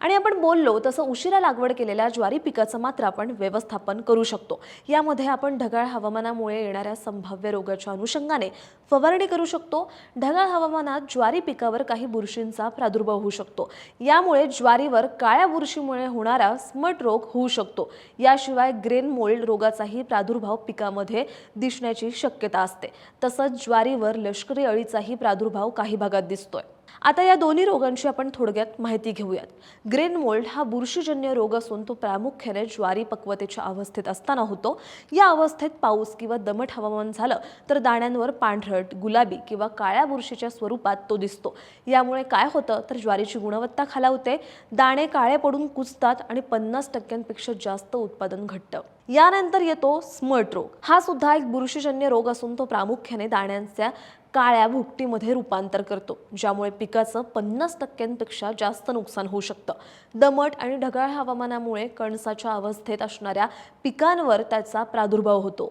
आणि आपण बोललो तसं उशिरा लागवड केलेल्या ज्वारी पिकाचं मात्र आपण व्यवस्थापन करू शकतो। यामध्ये आपण ढगाळ हवामानामुळे येणाऱ्या संभाव्य रोगाच्या अनुषंगाने फवारणी करू शकतो। ढगाळ हवामानात ज्वारी पिकावर काही बुरशींचा प्रादुर्भाव होऊ शकतो, यामुळे ज्वारीवर काळ्या बुरशीमुळे होणारा स्मट रोग होऊ शकतो। याशिवाय ग्रेन मोल्ड रोगाचाही प्रादुर्भाव पिकामध्ये दिसण्याची शक्यता असते। तसंच ज्वारीवर लष्करी अळीचाही प्रादुर्भाव काही भागात दिसतोय। आता या दोन्ही रोगांची आपण थोडक्यात माहिती घेऊयात। ग्रेन मोल्ड हा बुरशीजन्य रोग असून तो प्रामुख्याने ज्वारी पक्वतेच्या अवस्थेत असताना होतो। या अवस्थेत पाऊस किंवा दमट हवामान झालं तर दाण्यांवर पांढरट, गुलाबी किंवा काळ्या बुरशीच्या स्वरूपात तो दिसतो। यामुळे काय होतं तर ज्वारीची गुणवत्ता खालावते, दाणे काळे पडून कुजतात आणि 50% जास्त उत्पादन घटतं। यानंतर येतो स्मट रोग। हा सुद्धा एक बुरशीजन्य रोग असून तो प्रामुख्याने दाण्यांच्या काळ्या भुकटीमध्ये रूपांतर करतो, ज्यामुळे पिकाचं 50% जास्त नुकसान होऊ शकतं। दमट आणि ढगाळ हवामानामुळे कणसाच्या अवस्थेत असणाऱ्या पिकांवर त्याचा प्रादुर्भाव होतो।